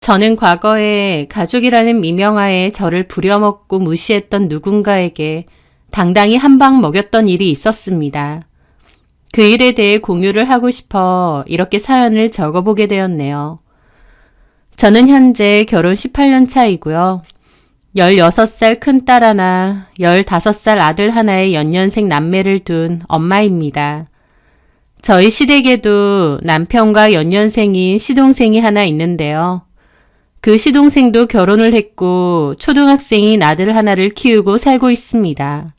저는 과거에 가족이라는 미명하에 저를 부려먹고 무시했던 누군가에게 당당히 한 방 먹였던 일이 있었습니다. 그 일에 대해 공유를 하고 싶어 이렇게 사연을 적어보게 되었네요. 저는 현재 결혼 18년 차이고요. 16살 큰딸 하나, 15살 아들 하나의 연년생 남매를 둔 엄마입니다. 저희 시댁에도 남편과 연년생인 시동생이 하나 있는데요. 그 시동생도 결혼을 했고 초등학생인 아들 하나를 키우고 살고 있습니다.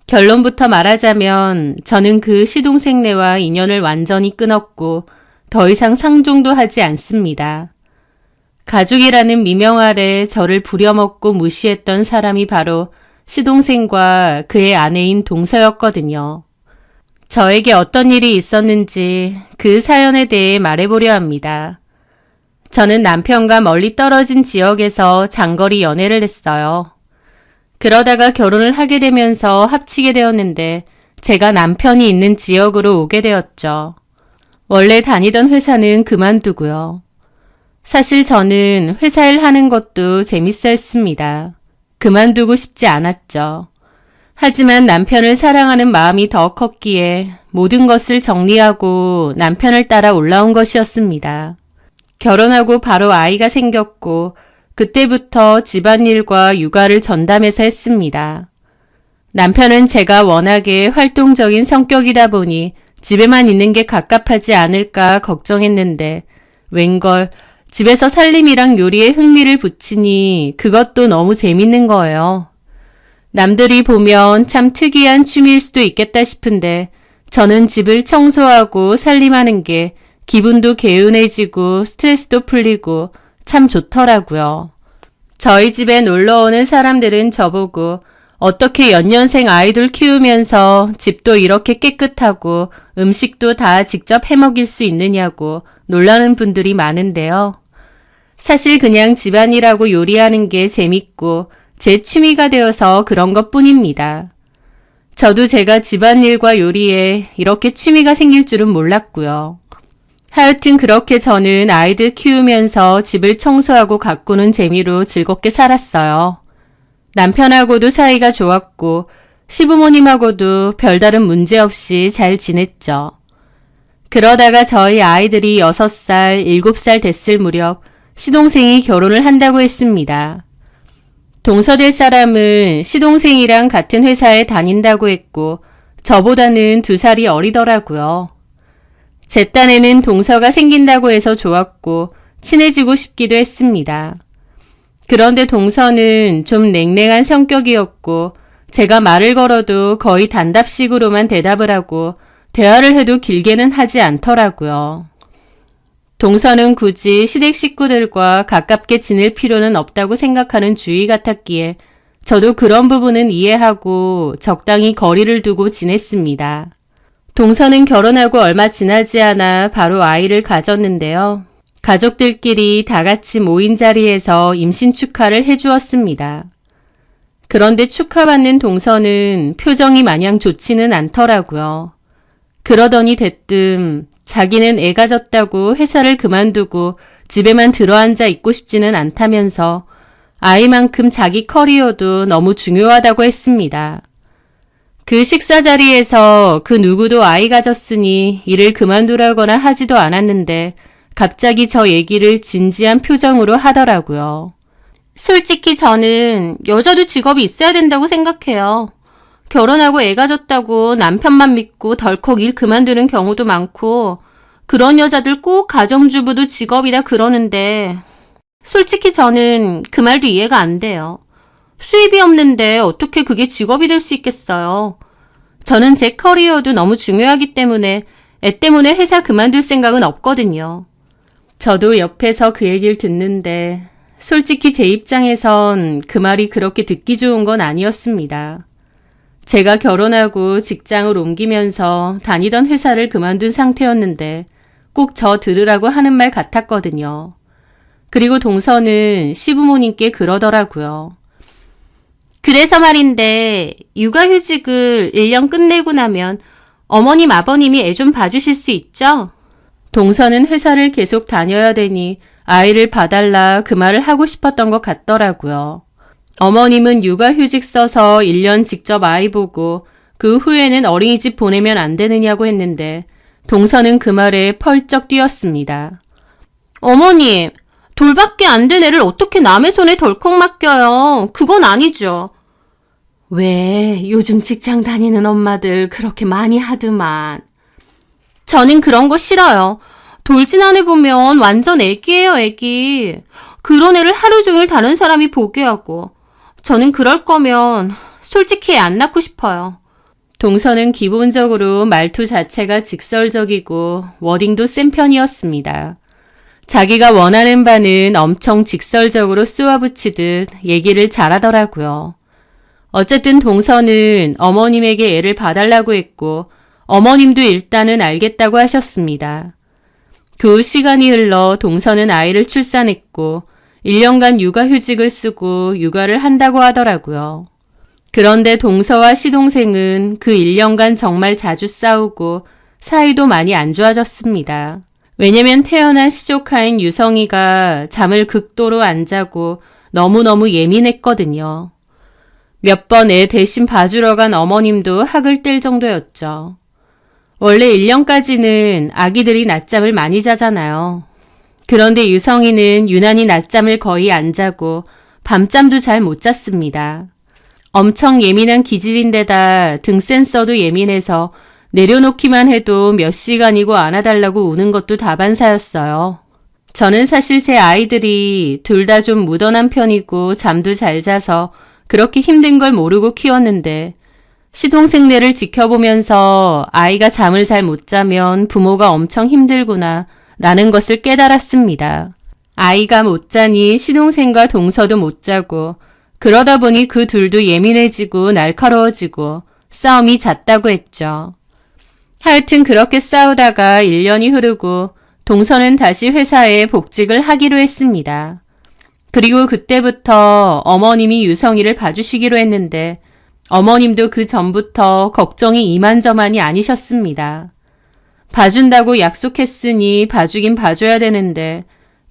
결론부터 말하자면 저는 그 시동생네와 인연을 완전히 끊었고 더 이상 상종도 하지 않습니다. 가족이라는 미명 아래 저를 부려먹고 무시했던 사람이 바로 시동생과 그의 아내인 동서였거든요. 저에게 어떤 일이 있었는지 그 사연에 대해 말해보려 합니다. 저는 남편과 멀리 떨어진 지역에서 장거리 연애를 했어요. 그러다가 결혼을 하게 되면서 합치게 되었는데 제가 남편이 있는 지역으로 오게 되었죠. 원래 다니던 회사는 그만두고요. 사실 저는 회사 일 하는 것도 재밌어 했습니다. 그만두고 싶지 않았죠. 하지만 남편을 사랑하는 마음이 더 컸기에 모든 것을 정리하고 남편을 따라 올라온 것이었습니다. 결혼하고 바로 아이가 생겼고 그때부터 집안일과 육아를 전담해서 했습니다. 남편은 제가 워낙에 활동적인 성격이다 보니 집에만 있는 게 갑갑하지 않을까 걱정했는데 웬걸 집에서 살림이랑 요리에 흥미를 붙이니 그것도 너무 재밌는 거예요. 남들이 보면 참 특이한 취미일 수도 있겠다 싶은데 저는 집을 청소하고 살림하는 게 기분도 개운해지고 스트레스도 풀리고 참 좋더라고요. 저희 집에 놀러 오는 사람들은 저보고 어떻게 연년생 아이들 키우면서 집도 이렇게 깨끗하고 음식도 다 직접 해먹일 수 있느냐고 놀라는 분들이 많은데요. 사실 그냥 집안일하고 요리하는 게 재밌고 제 취미가 되어서 그런 것 뿐입니다. 저도 제가 집안일과 요리에 이렇게 취미가 생길 줄은 몰랐고요. 하여튼 그렇게 저는 아이들 키우면서 집을 청소하고 가꾸는 재미로 즐겁게 살았어요. 남편하고도 사이가 좋았고 시부모님하고도 별다른 문제 없이 잘 지냈죠. 그러다가 저희 아이들이 6살, 7살 됐을 무렵 시동생이 결혼을 한다고 했습니다. 동서될 사람은 시동생이랑 같은 회사에 다닌다고 했고 저보다는 2살이 어리더라고요. 제 딴에는 동서가 생긴다고 해서 좋았고 친해지고 싶기도 했습니다. 그런데 동서는 좀 냉랭한 성격이었고 제가 말을 걸어도 거의 단답식으로만 대답을 하고 대화를 해도 길게는 하지 않더라고요. 동서는 굳이 시댁 식구들과 가깝게 지낼 필요는 없다고 생각하는 주의 같았기에 저도 그런 부분은 이해하고 적당히 거리를 두고 지냈습니다. 동서는 결혼하고 얼마 지나지 않아 바로 아이를 가졌는데요. 가족들끼리 다 같이 모인 자리에서 임신 축하를 해주었습니다. 그런데 축하받는 동서는 표정이 마냥 좋지는 않더라고요. 그러더니 대뜸 자기는 애 가졌다고 회사를 그만두고 집에만 들어앉아 있고 싶지는 않다면서 아이만큼 자기 커리어도 너무 중요하다고 했습니다. 그 식사 자리에서 그 누구도 아이 가졌으니 일을 그만두라거나 하지도 않았는데 갑자기 저 얘기를 진지한 표정으로 하더라고요. 솔직히 저는 여자도 직업이 있어야 된다고 생각해요. 결혼하고 애 가졌다고 남편만 믿고 덜컥 일 그만두는 경우도 많고 그런 여자들 꼭 가정주부도 직업이다 그러는데 솔직히 저는 그 말도 이해가 안 돼요. 수입이 없는데 어떻게 그게 직업이 될 수 있겠어요. 저는 제 커리어도 너무 중요하기 때문에 애 때문에 회사 그만둘 생각은 없거든요. 저도 옆에서 그 얘기를 듣는데 솔직히 제 입장에선 그 말이 그렇게 듣기 좋은 건 아니었습니다. 제가 결혼하고 직장을 옮기면서 다니던 회사를 그만둔 상태였는데 꼭 저 들으라고 하는 말 같았거든요. 그리고 동서는 시부모님께 그러더라고요. 그래서 말인데 육아휴직을 1년 끝내고 나면 어머님 아버님이 애 좀 봐주실 수 있죠? 동서는 회사를 계속 다녀야 되니 아이를 봐달라 그 말을 하고 싶었던 것 같더라고요. 어머님은 육아휴직 써서 1년 직접 아이 보고 그 후에는 어린이집 보내면 안 되느냐고 했는데 동서는 그 말에 펄쩍 뛰었습니다. 어머님, 돌밖에 안 된 애를 어떻게 남의 손에 덜컥 맡겨요? 그건 아니죠. 왜 요즘 직장 다니는 엄마들 그렇게 많이 하드만. 저는 그런 거 싫어요. 돌진한 애 보면 완전 애기예요, 애기. 그런 애를 하루 종일 다른 사람이 보게 하고. 저는 그럴 거면 솔직히 애 안 낳고 싶어요. 동서는 기본적으로 말투 자체가 직설적이고 워딩도 센 편이었습니다. 자기가 원하는 바는 엄청 직설적으로 쏘아붙이듯 얘기를 잘하더라고요. 어쨌든 동서는 어머님에게 애를 봐달라고 했고 어머님도 일단은 알겠다고 하셨습니다. 그 후 시간이 흘러 동서는 아이를 출산했고 1년간 육아휴직을 쓰고 육아를 한다고 하더라고요. 그런데 동서와 시동생은 그 1년간 정말 자주 싸우고 사이도 많이 안 좋아졌습니다. 왜냐면 태어난 시조카인 유성이가 잠을 극도로 안 자고 너무너무 예민했거든요. 몇 번 애 대신 봐주러 간 어머님도 학을 뗄 정도였죠. 원래 1년까지는 아기들이 낮잠을 많이 자잖아요. 그런데 유성이는 유난히 낮잠을 거의 안 자고 밤잠도 잘 못 잤습니다. 엄청 예민한 기질인데다 등 센서도 예민해서 내려놓기만 해도 몇 시간이고 안아달라고 우는 것도 다반사였어요. 저는 사실 제 아이들이 둘 다 좀 무던한 편이고 잠도 잘 자서 그렇게 힘든 걸 모르고 키웠는데 시동생네를 지켜보면서 아이가 잠을 잘 못 자면 부모가 엄청 힘들구나 라는 것을 깨달았습니다. 아이가 못 자니 시동생과 동서도 못 자고 그러다 보니 그 둘도 예민해지고 날카로워지고 싸움이 잦다고 했죠. 하여튼 그렇게 싸우다가 1년이 흐르고 동서는 다시 회사에 복직을 하기로 했습니다. 그리고 그때부터 어머님이 유성이를 봐주시기로 했는데 어머님도 그 전부터 걱정이 이만저만이 아니셨습니다. 봐준다고 약속했으니 봐주긴 봐줘야 되는데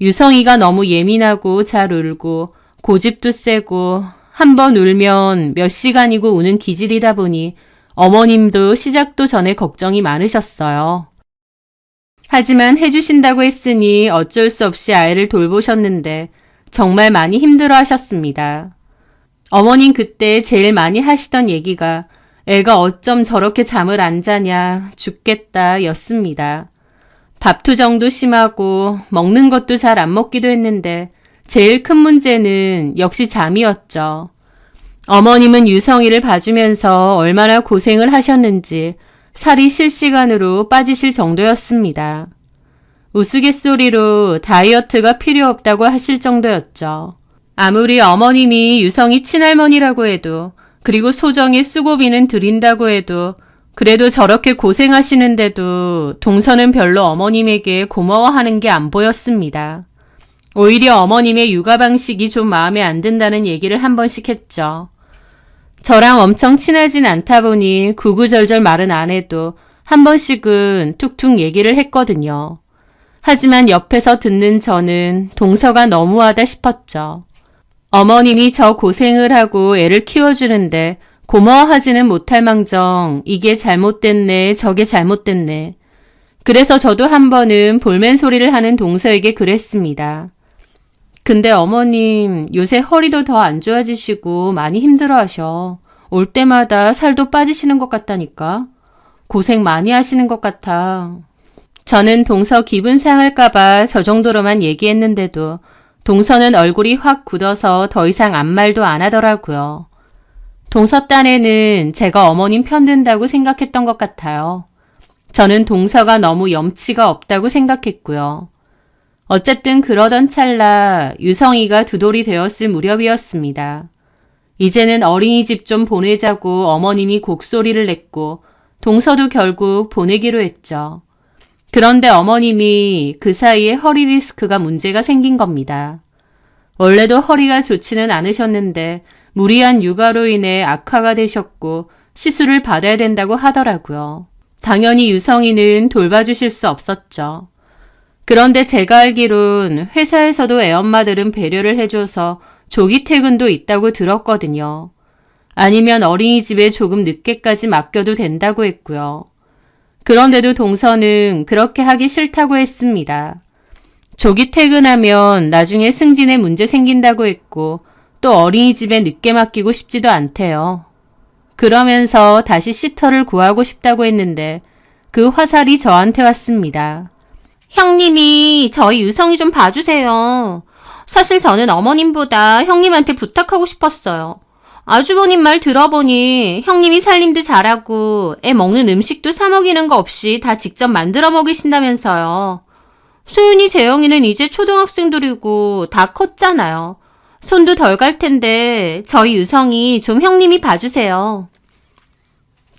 유성이가 너무 예민하고 잘 울고 고집도 세고 한 번 울면 몇 시간이고 우는 기질이다 보니 어머님도 시작도 전에 걱정이 많으셨어요. 하지만 해주신다고 했으니 어쩔 수 없이 아이를 돌보셨는데 정말 많이 힘들어 하셨습니다. 어머님 그때 제일 많이 하시던 얘기가 애가 어쩜 저렇게 잠을 안 자냐 죽겠다 였습니다. 밥투정도 심하고 먹는 것도 잘 안 먹기도 했는데 제일 큰 문제는 역시 잠이었죠. 어머님은 유성이를 봐주면서 얼마나 고생을 하셨는지 살이 실시간으로 빠지실 정도였습니다. 우스갯소리로 다이어트가 필요 없다고 하실 정도였죠. 아무리 어머님이 유성이 친할머니라고 해도 그리고 소정의 수고비는 드린다고 해도 그래도 저렇게 고생하시는데도 동서는 별로 어머님에게 고마워하는 게 안 보였습니다. 오히려 어머님의 육아 방식이 좀 마음에 안 든다는 얘기를 한 번씩 했죠. 저랑 엄청 친하진 않다 보니 구구절절 말은 안 해도 한 번씩은 툭툭 얘기를 했거든요. 하지만 옆에서 듣는 저는 동서가 너무하다 싶었죠. 어머님이 저 고생을 하고 애를 키워주는데 고마워하지는 못할 망정 이게 잘못됐네 저게 잘못됐네. 그래서 저도 한 번은 볼멘 소리를 하는 동서에게 그랬습니다. 근데 어머님 요새 허리도 더 안 좋아지시고 많이 힘들어하셔. 올 때마다 살도 빠지시는 것 같다니까. 고생 많이 하시는 것 같아. 저는 동서 기분 상할까봐 저 정도로만 얘기했는데도 동서는 얼굴이 확 굳어서 더 이상 아무 말도 안 하더라고요. 동서 딴에는 제가 어머님 편든다고 생각했던 것 같아요. 저는 동서가 너무 염치가 없다고 생각했고요. 어쨌든 그러던 찰나 유성이가 두 돌이 되었을 무렵이었습니다. 이제는 어린이집 좀 보내자고 어머님이 곡소리를 냈고 동서도 결국 보내기로 했죠. 그런데 어머님이 그 사이에 허리 디스크가 문제가 생긴 겁니다. 원래도 허리가 좋지는 않으셨는데 무리한 육아로 인해 악화가 되셨고 시술을 받아야 된다고 하더라고요. 당연히 유성이는 돌봐주실 수 없었죠. 그런데 제가 알기론 회사에서도 애엄마들은 배려를 해줘서 조기 퇴근도 있다고 들었거든요. 아니면 어린이집에 조금 늦게까지 맡겨도 된다고 했고요. 그런데도 동서는 그렇게 하기 싫다고 했습니다. 조기 퇴근하면 나중에 승진에 문제 생긴다고 했고 또 어린이집에 늦게 맡기고 싶지도 않대요. 그러면서 다시 시터를 구하고 싶다고 했는데 그 화살이 저한테 왔습니다. 형님이 저희 유성이 좀 봐주세요. 사실 저는 어머님보다 형님한테 부탁하고 싶었어요. 아주버님 말 들어보니 형님이 살림도 잘하고 애 먹는 음식도 사 먹이는 거 없이 다 직접 만들어 먹이신다면서요. 소윤이 재영이는 이제 초등학생들이고 다 컸잖아요. 손도 덜 갈 텐데 저희 유성이 좀 형님이 봐주세요.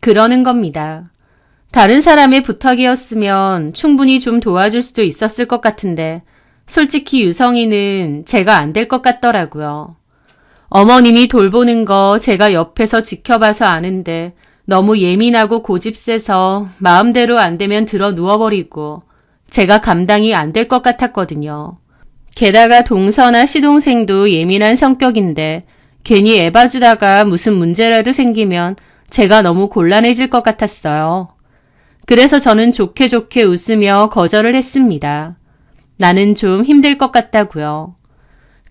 그러는 겁니다. 다른 사람의 부탁이었으면 충분히 좀 도와줄 수도 있었을 것 같은데 솔직히 유성이는 제가 안 될 것 같더라고요. 어머님이 돌보는 거 제가 옆에서 지켜봐서 아는데 너무 예민하고 고집세서 마음대로 안 되면 들어 누워버리고 제가 감당이 안 될 것 같았거든요. 게다가 동서나 시동생도 예민한 성격인데 괜히 애 봐주다가 무슨 문제라도 생기면 제가 너무 곤란해질 것 같았어요. 그래서 저는 좋게 좋게 웃으며 거절을 했습니다. 나는 좀 힘들 것 같다고요.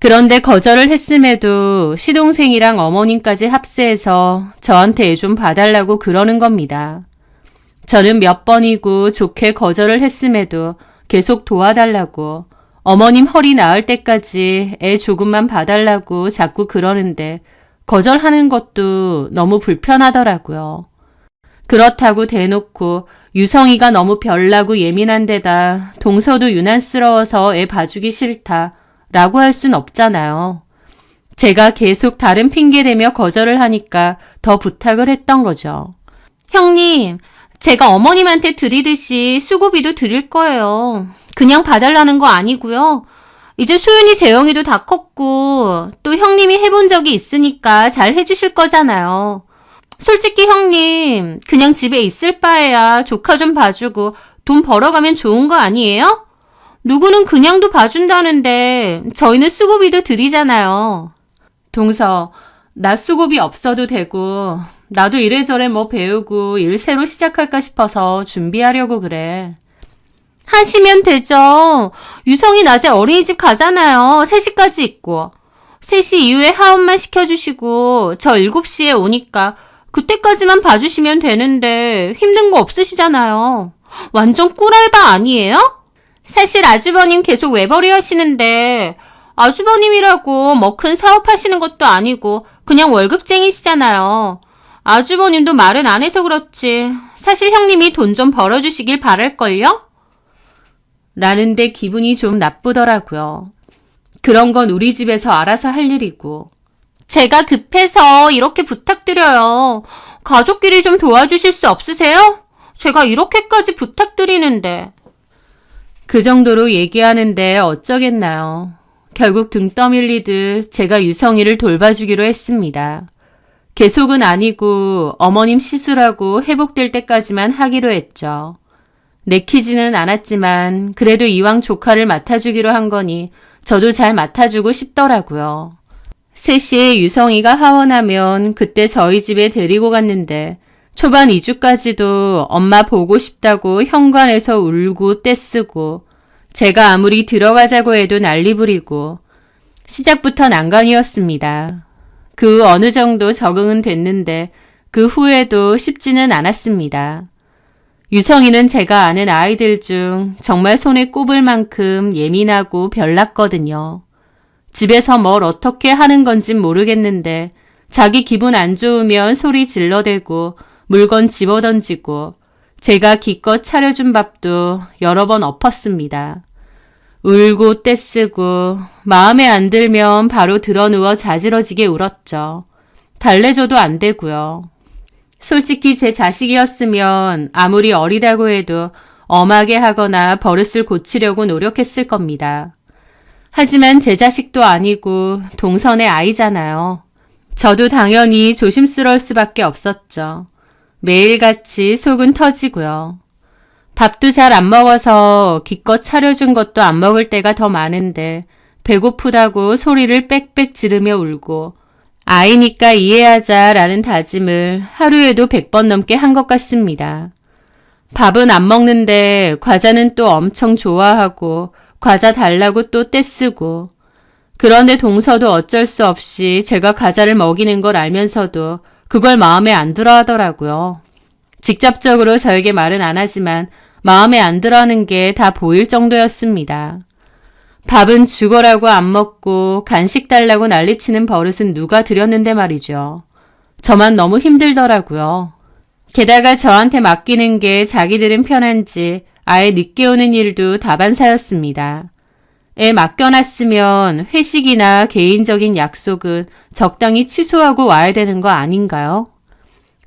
그런데 거절을 했음에도 시동생이랑 어머님까지 합세해서 저한테 애 좀 봐달라고 그러는 겁니다. 저는 몇 번이고 좋게 거절을 했음에도 계속 도와달라고 어머님 허리 나을 때까지 애 조금만 봐달라고 자꾸 그러는데 거절하는 것도 너무 불편하더라고요. 그렇다고 대놓고 유성이가 너무 별나고 예민한 데다 동서도 유난스러워서 애 봐주기 싫다 라고 할 순 없잖아요. 제가 계속 다른 핑계 대며 거절을 하니까 더 부탁을 했던 거죠. 형님, 제가 어머님한테 드리듯이 수고비도 드릴 거예요. 그냥 봐달라는 거 아니고요. 이제 소윤이 재영이도 다 컸고 또 형님이 해본 적이 있으니까 잘 해주실 거잖아요. 솔직히 형님, 그냥 집에 있을 바에야 조카 좀 봐주고 돈 벌어가면 좋은 거 아니에요? 누구는 그냥도 봐준다는데 저희는 수고비도 드리잖아요. 동서, 나 수고비 없어도 되고 나도 이래저래 뭐 배우고 일 새로 시작할까 싶어서 준비하려고 그래. 하시면 되죠. 유성이 낮에 어린이집 가잖아요. 3시까지 있고. 3시 이후에 하원만 시켜주시고 저 7시에 오니까 그때까지만 봐주시면 되는데 힘든 거 없으시잖아요. 완전 꿀알바 아니에요? 사실 아주버님 계속 외벌이 하시는데 아주버님이라고 뭐 큰 사업 하시는 것도 아니고 그냥 월급쟁이시잖아요. 아주버님도 말은 안 해서 그렇지. 사실 형님이 돈 좀 벌어주시길 바랄걸요? 라는데 기분이 좀 나쁘더라고요. 그런 건 우리 집에서 알아서 할 일이고. 제가 급해서 이렇게 부탁드려요. 가족끼리 좀 도와주실 수 없으세요? 제가 이렇게까지 부탁드리는데. 그 정도로 얘기하는데 어쩌겠나요. 결국 등 떠밀리듯 제가 유성이를 돌봐주기로 했습니다. 계속은 아니고 어머님 시술하고 회복될 때까지만 하기로 했죠. 내키지는 않았지만 그래도 이왕 조카를 맡아주기로 한 거니 저도 잘 맡아주고 싶더라고요. 3시에 유성이가 하원하면 그때 저희 집에 데리고 갔는데 초반 2주까지도 엄마 보고 싶다고 현관에서 울고 떼쓰고 제가 아무리 들어가자고 해도 난리 부리고 시작부터 난관이었습니다. 그 어느 정도 적응은 됐는데 그 후에도 쉽지는 않았습니다. 유성이는 제가 아는 아이들 중 정말 손에 꼽을 만큼 예민하고 별났거든요. 집에서 뭘 어떻게 하는 건진 모르겠는데 자기 기분 안 좋으면 소리 질러대고 물건 집어던지고 제가 기껏 차려준 밥도 여러 번 엎었습니다. 울고 떼쓰고 마음에 안 들면 바로 드러누워 자지러지게 울었죠. 달래줘도 안 되고요. 솔직히 제 자식이었으면 아무리 어리다고 해도 엄하게 하거나 버릇을 고치려고 노력했을 겁니다. 하지만 제 자식도 아니고 동선의 아이잖아요. 저도 당연히 조심스러울 수밖에 없었죠. 매일같이 속은 터지고요. 밥도 잘 안 먹어서 기껏 차려준 것도 안 먹을 때가 더 많은데 배고프다고 소리를 빽빽 지르며 울고 아이니까 이해하자라는 다짐을 하루에도 100번 넘게 한 것 같습니다. 밥은 안 먹는데 과자는 또 엄청 좋아하고 과자 달라고 또 떼쓰고 그런데 동서도 어쩔 수 없이 제가 과자를 먹이는 걸 알면서도 그걸 마음에 안 들어 하더라고요. 직접적으로 저에게 말은 안 하지만 마음에 안 들어 하는 게 다 보일 정도였습니다. 밥은 죽어라고 안 먹고 간식 달라고 난리치는 버릇은 누가 들였는데 말이죠. 저만 너무 힘들더라고요. 게다가 저한테 맡기는 게 자기들은 편한지 아예 늦게 오는 일도 다반사였습니다. 애 맡겨놨으면 회식이나 개인적인 약속은 적당히 취소하고 와야 되는 거 아닌가요?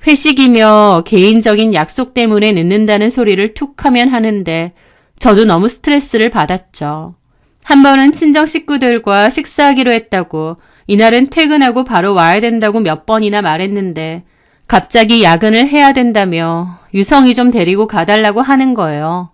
회식이며 개인적인 약속 때문에 늦는다는 소리를 툭 하면 하는데 저도 너무 스트레스를 받았죠. 한 번은 친정 식구들과 식사하기로 했다고 이날은 퇴근하고 바로 와야 된다고 몇 번이나 말했는데 갑자기 야근을 해야 된다며 유성이 좀 데리고 가달라고 하는 거예요.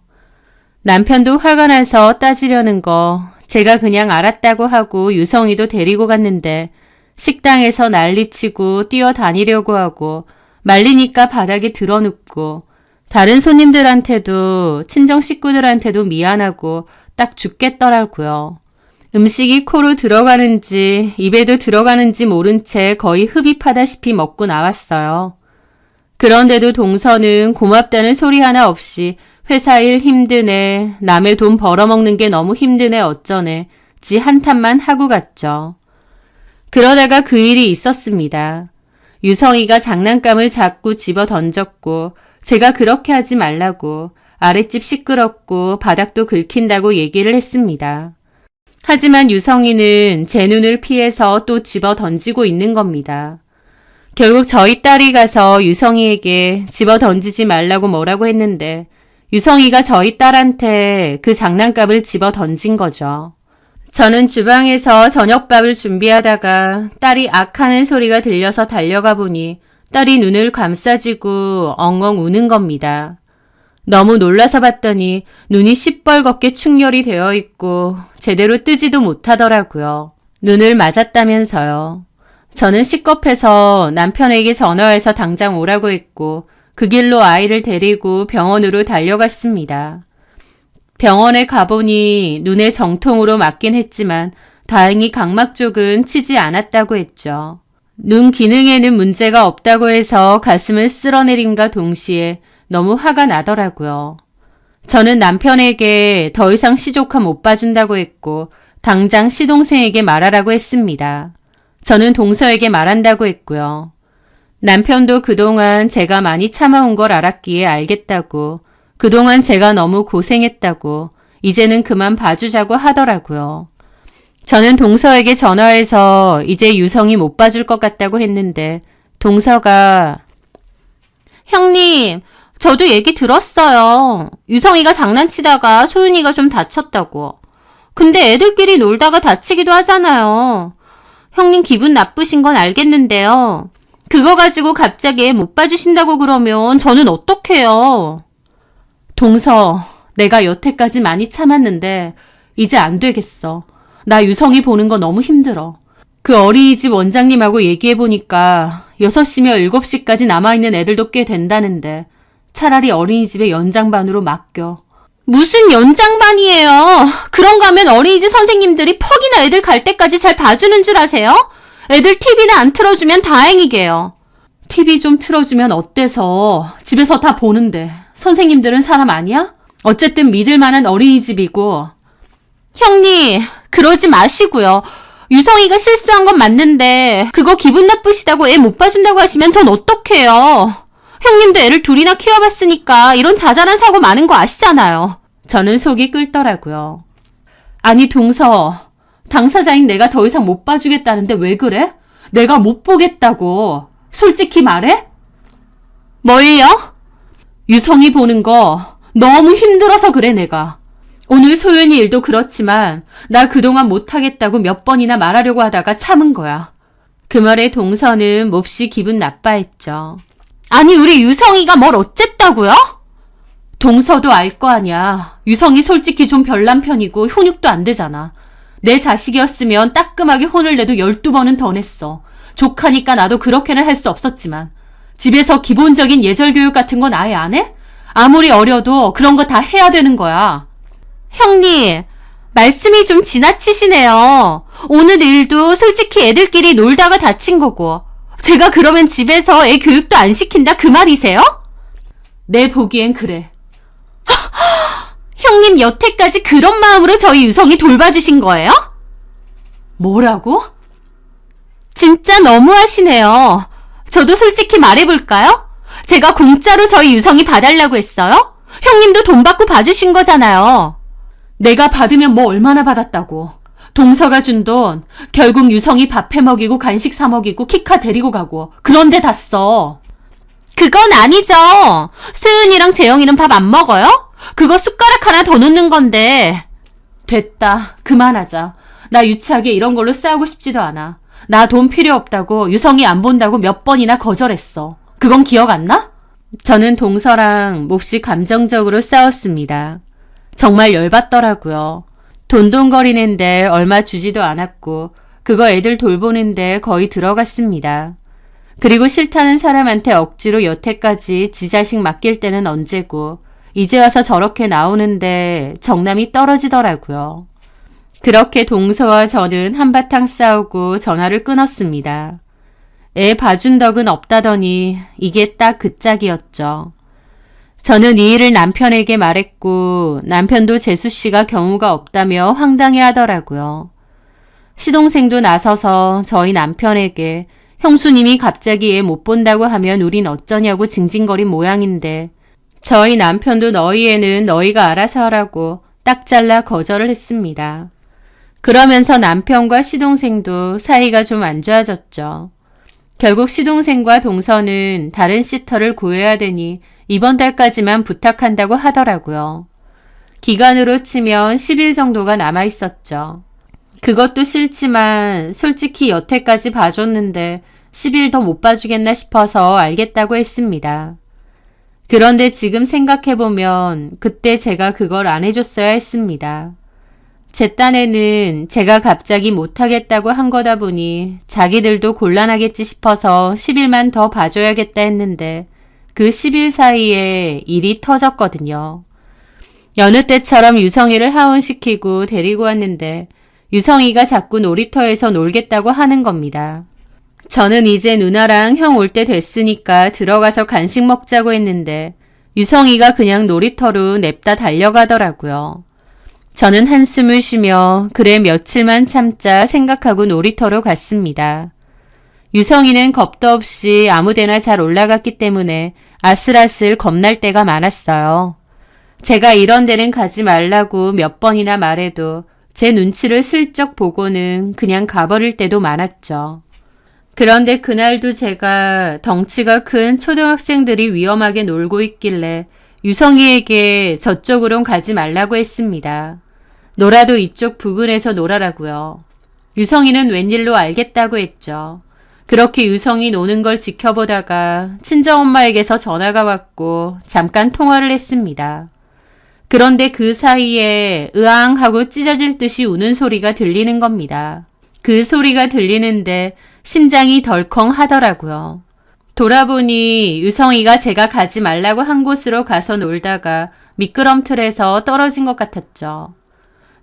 남편도 화가 나서 따지려는 거 제가 그냥 알았다고 하고 유성이도 데리고 갔는데 식당에서 난리치고 뛰어다니려고 하고 말리니까 바닥에 드러눕고 다른 손님들한테도 친정 식구들한테도 미안하고 딱 죽겠더라고요. 음식이 코로 들어가는지 입에도 들어가는지 모른 채 거의 흡입하다시피 먹고 나왔어요. 그런데도 동서는 고맙다는 소리 하나 없이 회사 일 힘드네, 남의 돈 벌어먹는 게 너무 힘드네 어쩌네, 지 한탄만 하고 갔죠. 그러다가 그 일이 있었습니다. 유성이가 장난감을 자꾸 집어 던졌고 제가 그렇게 하지 말라고 아랫집 시끄럽고 바닥도 긁힌다고 얘기를 했습니다. 하지만 유성이는 제 눈을 피해서 또 집어 던지고 있는 겁니다. 결국 저희 딸이 가서 유성이에게 집어 던지지 말라고 뭐라고 했는데 유성이가 저희 딸한테 그 장난감을 집어 던진 거죠. 저는 주방에서 저녁밥을 준비하다가 딸이 악하는 소리가 들려서 달려가 보니 딸이 눈을 감싸쥐고 엉엉 우는 겁니다. 너무 놀라서 봤더니 눈이 시뻘겋게 충혈이 되어 있고 제대로 뜨지도 못하더라고요. 눈을 맞았다면서요. 저는 식겁해서 남편에게 전화해서 당장 오라고 했고 그 길로 아이를 데리고 병원으로 달려갔습니다. 병원에 가보니 눈에 정통으로 맞긴 했지만 다행히 각막 쪽은 치지 않았다고 했죠. 눈 기능에는 문제가 없다고 해서 가슴을 쓸어내림과 동시에 너무 화가 나더라고요. 저는 남편에게 더 이상 시조카 못 봐준다고 했고 당장 시동생에게 말하라고 했습니다. 저는 동서에게 말한다고 했고요. 남편도 그동안 제가 많이 참아온 걸 알았기에 알겠다고, 그동안 제가 너무 고생했다고, 이제는 그만 봐주자고 하더라고요. 저는 동서에게 전화해서 이제 유성이 못 봐줄 것 같다고 했는데 동서가 형님, 저도 얘기 들었어요. 유성이가 장난치다가 소윤이가 좀 다쳤다고. 근데 애들끼리 놀다가 다치기도 하잖아요. 형님 기분 나쁘신 건 알겠는데요. 그거 가지고 갑자기 애 못 봐주신다고 그러면 저는 어떡해요. 동서, 내가 여태까지 많이 참았는데 이제 안 되겠어. 나 유성이 보는 거 너무 힘들어. 그 어린이집 원장님하고 얘기해보니까 6시며 7시까지 남아있는 애들도 꽤 된다는데 차라리 어린이집에 연장반으로 맡겨. 무슨 연장반이에요. 그런가 하면 어린이집 선생님들이 퍽이나 애들 갈 때까지 잘 봐주는 줄 아세요? 애들 TV는 안 틀어주면 다행이게요. TV 좀 틀어주면 어때서? 집에서 다 보는데. 선생님들은 사람 아니야? 어쨌든 믿을 만한 어린이집이고. 형님, 그러지 마시고요. 유성이가 실수한 건 맞는데 그거 기분 나쁘시다고 애 못 봐준다고 하시면 전 어떡해요. 형님도 애를 둘이나 키워봤으니까 이런 자잘한 사고 많은 거 아시잖아요. 저는 속이 끓더라고요. 아니 동서, 당사자인 내가 더 이상 못 봐주겠다는데 왜 그래? 내가 못 보겠다고. 솔직히 말해? 뭘요? 유성이 보는 거 너무 힘들어서 그래 내가. 오늘 소윤이 일도 그렇지만 나 그동안 못하겠다고 몇 번이나 말하려고 하다가 참은 거야. 그 말에 동서는 몹시 기분 나빠했죠. 아니 우리 유성이가 뭘 어쨌다고요? 동서도 알 거 아냐. 유성이 솔직히 좀 별난 편이고 훈육도 안 되잖아. 내 자식이었으면 따끔하게 혼을 내도 12번은 더 냈어. 조카니까 나도 그렇게는 할 수 없었지만 집에서 기본적인 예절 교육 같은 건 아예 안 해? 아무리 어려도 그런 거 다 해야 되는 거야. 형님, 말씀이 좀 지나치시네요. 오늘 일도 솔직히 애들끼리 놀다가 다친 거고 제가 그러면 집에서 애 교육도 안 시킨다 그 말이세요? 내 보기엔 그래. 형님 여태까지 그런 마음으로 저희 유성이 돌봐주신 거예요? 뭐라고? 진짜 너무하시네요. 저도 솔직히 말해볼까요? 제가 공짜로 저희 유성이 봐달라고 했어요? 형님도 돈 받고 봐주신 거잖아요. 내가 받으면 뭐 얼마나 받았다고. 동서가 준 돈 결국 유성이 밥 해먹이고 간식 사먹이고 키카 데리고 가고 그런데 다 써. 그건 아니죠. 소윤이랑 재영이는 밥 안 먹어요? 그거 숟가락 하나 더 놓는 건데. 됐다. 그만하자. 나 유치하게 이런 걸로 싸우고 싶지도 않아. 나 돈 필요 없다고 유성이 안 본다고 몇 번이나 거절했어. 그건 기억 안 나? 저는 동서랑 몹시 감정적으로 싸웠습니다. 정말 열받더라고요. 돈돈거리는데 얼마 주지도 않았고 그거 애들 돌보는데 거의 들어갔습니다. 그리고 싫다는 사람한테 억지로 여태까지 지 자식 맡길 때는 언제고 이제 와서 저렇게 나오는데 정남이 떨어지더라고요. 그렇게 동서와 저는 한바탕 싸우고 전화를 끊었습니다. 애 봐준 덕은 없다더니 이게 딱 그 짝이었죠. 저는 이 일을 남편에게 말했고 남편도 재수씨가 경우가 없다며 황당해 하더라고요. 시동생도 나서서 저희 남편에게 형수님이 갑자기 애 못 본다고 하면 우린 어쩌냐고 징징거린 모양인데 저희 남편도 너희 애는 너희가 알아서 하라고 딱 잘라 거절을 했습니다. 그러면서 남편과 시동생도 사이가 좀 안 좋아졌죠. 결국 시동생과 동서는 다른 시터를 구해야 되니 이번 달까지만 부탁한다고 하더라고요. 기간으로 치면 10일 정도가 남아 있었죠. 그것도 싫지만 솔직히 여태까지 봐줬는데 10일 더 못 봐주겠나 싶어서 알겠다고 했습니다. 그런데 지금 생각해보면 그때 제가 그걸 안 해줬어야 했습니다. 제 딴에는 제가 갑자기 못하겠다고 한 거다 보니 자기들도 곤란하겠지 싶어서 10일만 더 봐줘야겠다 했는데 그 10일 사이에 일이 터졌거든요. 여느 때처럼 유성이를 하원시키고 데리고 왔는데 유성이가 자꾸 놀이터에서 놀겠다고 하는 겁니다. 저는 이제 누나랑 형 올 때 됐으니까 들어가서 간식 먹자고 했는데 유성이가 그냥 놀이터로 냅다 달려가더라고요. 저는 한숨을 쉬며 그래 며칠만 참자 생각하고 놀이터로 갔습니다. 유성이는 겁도 없이 아무데나 잘 올라갔기 때문에 아슬아슬 겁날 때가 많았어요. 제가 이런 데는 가지 말라고 몇 번이나 말해도 제 눈치를 슬쩍 보고는 그냥 가버릴 때도 많았죠. 그런데 그날도 제가 덩치가 큰 초등학생들이 위험하게 놀고 있길래 유성이에게 저쪽으론 가지 말라고 했습니다. 놀아도 이쪽 부근에서 놀아라고요. 유성이는 웬일로 알겠다고 했죠. 그렇게 유성이 노는 걸 지켜보다가 친정엄마에게서 전화가 왔고 잠깐 통화를 했습니다. 그런데 그 사이에 으앙 하고 찢어질 듯이 우는 소리가 들리는 겁니다. 그 소리가 들리는데 심장이 덜컹 하더라고요. 돌아보니 유성이가 제가 가지 말라고 한 곳으로 가서 놀다가 미끄럼틀에서 떨어진 것 같았죠.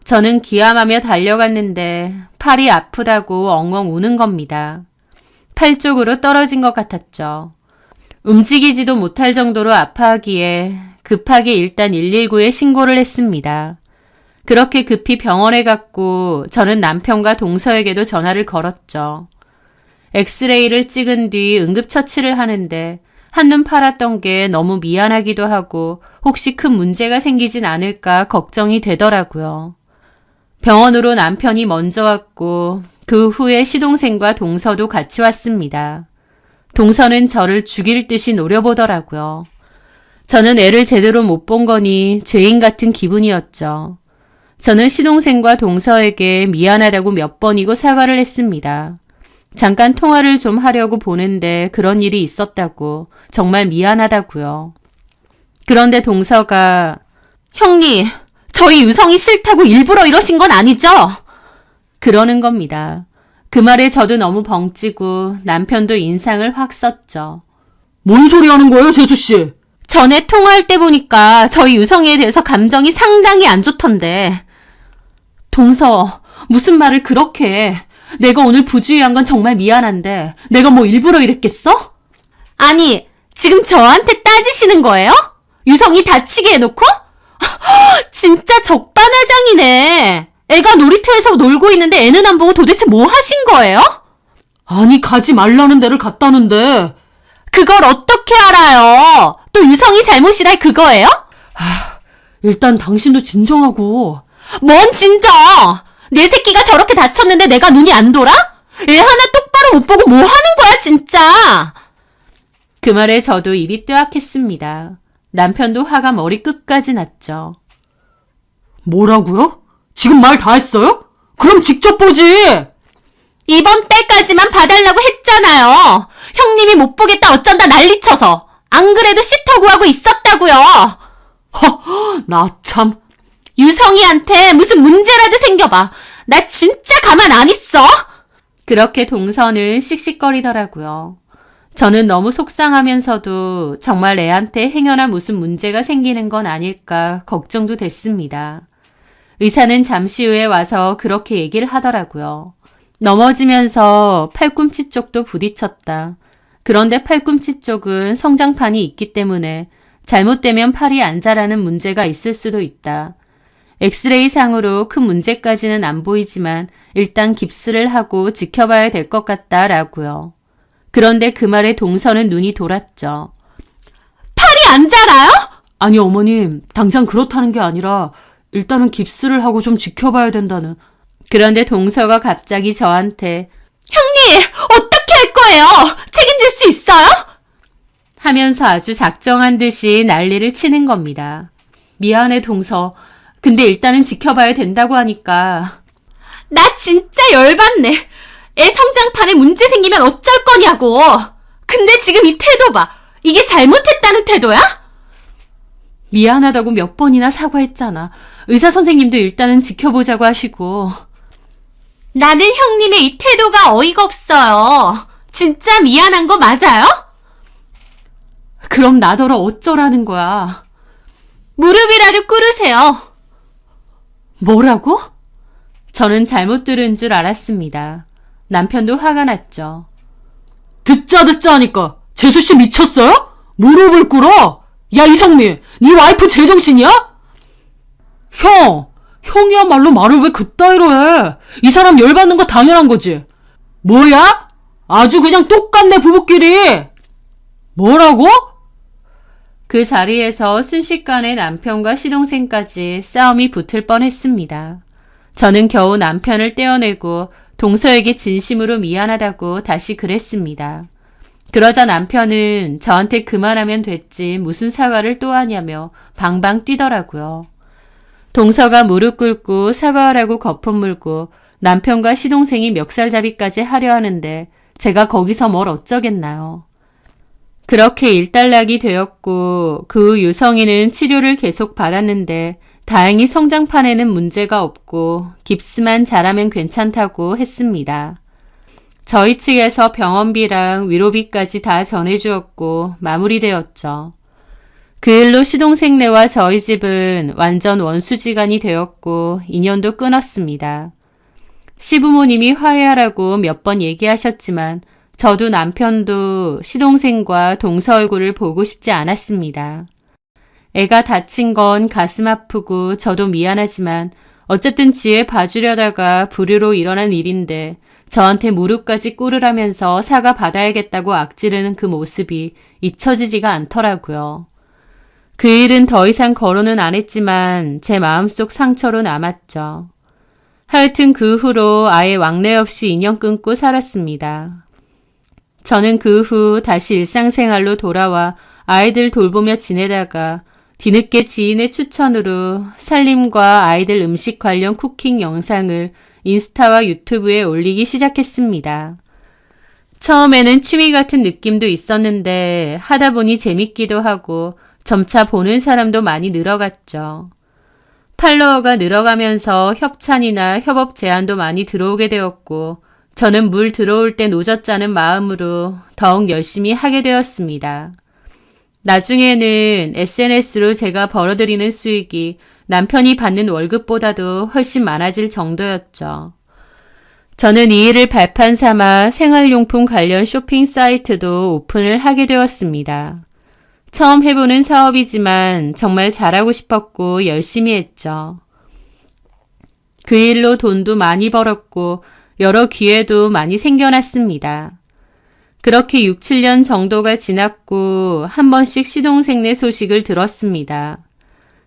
저는 기함하며 달려갔는데 팔이 아프다고 엉엉 우는 겁니다. 팔 쪽으로 떨어진 것 같았죠. 움직이지도 못할 정도로 아파하기에 급하게 일단 119에 신고를 했습니다. 그렇게 급히 병원에 갔고 저는 남편과 동서에게도 전화를 걸었죠. 엑스레이를 찍은 뒤 응급처치를 하는데 한눈 팔았던 게 너무 미안하기도 하고 혹시 큰 문제가 생기진 않을까 걱정이 되더라고요. 병원으로 남편이 먼저 왔고 그 후에 시동생과 동서도 같이 왔습니다. 동서는 저를 죽일 듯이 노려보더라고요. 저는 애를 제대로 못 본 거니 죄인 같은 기분이었죠. 저는 시동생과 동서에게 미안하다고 몇 번이고 사과를 했습니다. 잠깐 통화를 좀 하려고 보는데 그런 일이 있었다고 정말 미안하다고요. 그런데 동서가 형님, 저희 유성이 싫다고 일부러 이러신 건 아니죠? 그러는 겁니다. 그 말에 저도 너무 벙찌고 남편도 인상을 확 썼죠. 뭔 소리 하는 거예요, 재수씨? 전에 통화할 때 보니까 저희 유성이에 대해서 감정이 상당히 안 좋던데. 동서, 무슨 말을 그렇게 해. 내가 오늘 부주의한 건 정말 미안한데 내가 뭐 일부러 이랬겠어? 아니, 지금 저한테 따지시는 거예요? 유성이 다치게 해놓고? 진짜 적반하장이네. 애가 놀이터에서 놀고 있는데 애는 안 보고 도대체 뭐 하신 거예요? 아니, 가지 말라는 데를 갔다는데. 그걸 어떻게 알아요? 또 유성이 잘못이라 그거예요? 일단 당신도 진정하고. 뭔 진정! 내 새끼가 저렇게 다쳤는데 내가 눈이 안 돌아? 애 하나 똑바로 못 보고 뭐 하는 거야, 진짜! 그 말에 저도 입이 뜨악했습니다. 남편도 화가 머리끝까지 났죠. 뭐라고요? 지금 말 다 했어요? 그럼 직접 보지! 이번 달까지만 봐달라고 했잖아요. 형님이 못 보겠다 어쩐다 난리쳐서. 안 그래도 시터 구하고 있었다고요. 나 참. 유성이한테 무슨 문제라도 생겨봐. 나 진짜 가만 안 있어. 그렇게 동서는 씩씩거리더라고요. 저는 너무 속상하면서도 정말 애한테 행여나 무슨 문제가 생기는 건 아닐까 걱정도 됐습니다. 의사는 잠시 후에 와서 그렇게 얘기를 하더라고요. 넘어지면서 팔꿈치 쪽도 부딪혔다. 그런데 팔꿈치 쪽은 성장판이 있기 때문에 잘못되면 팔이 안 자라는 문제가 있을 수도 있다. 엑스레이 상으로 큰 문제까지는 안 보이지만 일단 깁스를 하고 지켜봐야 될 것 같다라고요. 그런데 그 말에 동서는 눈이 돌았죠. 팔이 안 자라요? 아니, 어머님, 당장 그렇다는 게 아니라 일단은 깁스를 하고 좀 지켜봐야 된다는. 그런데 동서가 갑자기 저한테 형님, 어떻게 할 거예요? 책임질 수 있어요? 하면서 아주 작정한 듯이 난리를 치는 겁니다. 미안해, 동서. 근데 일단은 지켜봐야 된다고 하니까. 나 진짜 열받네. 애 성장판에 문제 생기면 어쩔 거냐고. 근데 지금 이 태도 봐. 이게 잘못했다는 태도야? 미안하다고 몇 번이나 사과했잖아. 의사 선생님도 일단은 지켜보자고 하시고. 나는 형님의 이 태도가 어이가 없어요. 진짜 미안한 거 맞아요? 그럼 나더러 어쩌라는 거야. 무릎이라도 꿇으세요. 뭐라고? 저는 잘못 들은 줄 알았습니다. 남편도 화가 났죠. 듣자 하니까. 재수씨 미쳤어요? 무릎을 꿇어? 야, 이성미, 네 와이프 제정신이야? 형이야말로 말을 왜 그따위로 해? 이 사람 열받는 거 당연한 거지. 뭐야? 아주 그냥 똑같네, 부부끼리. 뭐라고? 그 자리에서 순식간에 남편과 시동생까지 싸움이 붙을 뻔했습니다. 저는 겨우 남편을 떼어내고 동서에게 진심으로 미안하다고 다시 그랬습니다. 그러자 남편은 저한테 그만하면 됐지 무슨 사과를 또 하냐며 방방 뛰더라고요. 동서가 무릎 꿇고 사과하라고 거품 물고 남편과 시동생이 멱살잡이까지 하려 하는데 제가 거기서 뭘 어쩌겠나요. 그렇게 일단락이 되었고 그 후 유성이는 치료를 계속 받았는데 다행히 성장판에는 문제가 없고 깁스만 잘하면 괜찮다고 했습니다. 저희 측에서 병원비랑 위로비까지 다 전해주었고 마무리되었죠. 그 일로 시동생네와 저희 집은 완전 원수지간이 되었고 인연도 끊었습니다. 시부모님이 화해하라고 몇 번 얘기하셨지만 저도 남편도 시동생과 동서 얼굴을 보고 싶지 않았습니다. 애가 다친 건 가슴 아프고 저도 미안하지만 어쨌든 지혜 봐주려다가 불의로 일어난 일인데 저한테 무릎까지 꿇으라면서 사과 받아야겠다고 악지르는 그 모습이 잊혀지지가 않더라고요. 그 일은 더 이상 거론은 안 했지만 제 마음속 상처로 남았죠. 하여튼 그 후로 아예 왕래 없이 인연 끊고 살았습니다. 저는 그 후 다시 일상생활로 돌아와 아이들 돌보며 지내다가 뒤늦게 지인의 추천으로 살림과 아이들 음식 관련 쿠킹 영상을 인스타와 유튜브에 올리기 시작했습니다. 처음에는 취미 같은 느낌도 있었는데 하다 보니 재밌기도 하고 점차 보는 사람도 많이 늘어갔죠. 팔로워가 늘어가면서 협찬이나 협업 제안도 많이 들어오게 되었고 저는 물 들어올 때 노젓자는 마음으로 더욱 열심히 하게 되었습니다. 나중에는 SNS로 제가 벌어들이는 수익이 남편이 받는 월급보다도 훨씬 많아질 정도였죠. 저는 이 일을 발판 삼아 생활용품 관련 쇼핑 사이트도 오픈을 하게 되었습니다. 처음 해보는 사업이지만 정말 잘하고 싶었고 열심히 했죠. 그 일로 돈도 많이 벌었고 여러 기회도 많이 생겨났습니다. 그렇게 6, 7년 정도가 지났고 한 번씩 시동생네 소식을 들었습니다.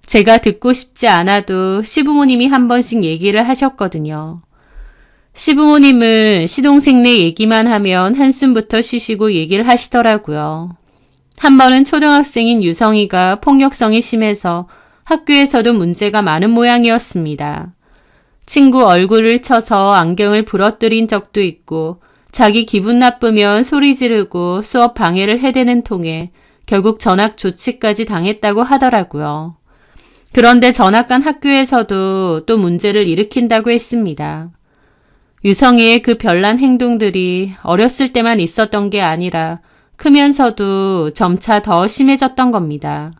제가 듣고 싶지 않아도 시부모님이 한 번씩 얘기를 하셨거든요. 시부모님은 시동생네 얘기만 하면 한숨부터 쉬시고 얘기를 하시더라고요. 한 번은 초등학생인 유성이가 폭력성이 심해서 학교에서도 문제가 많은 모양이었습니다. 친구 얼굴을 쳐서 안경을 부러뜨린 적도 있고 자기 기분 나쁘면 소리 지르고 수업 방해를 해대는 통에 결국 전학 조치까지 당했다고 하더라고요. 그런데 전학 간 학교에서도 또 문제를 일으킨다고 했습니다. 유성이의 그 별난 행동들이 어렸을 때만 있었던 게 아니라 크면서도 점차 더 심해졌던 겁니다.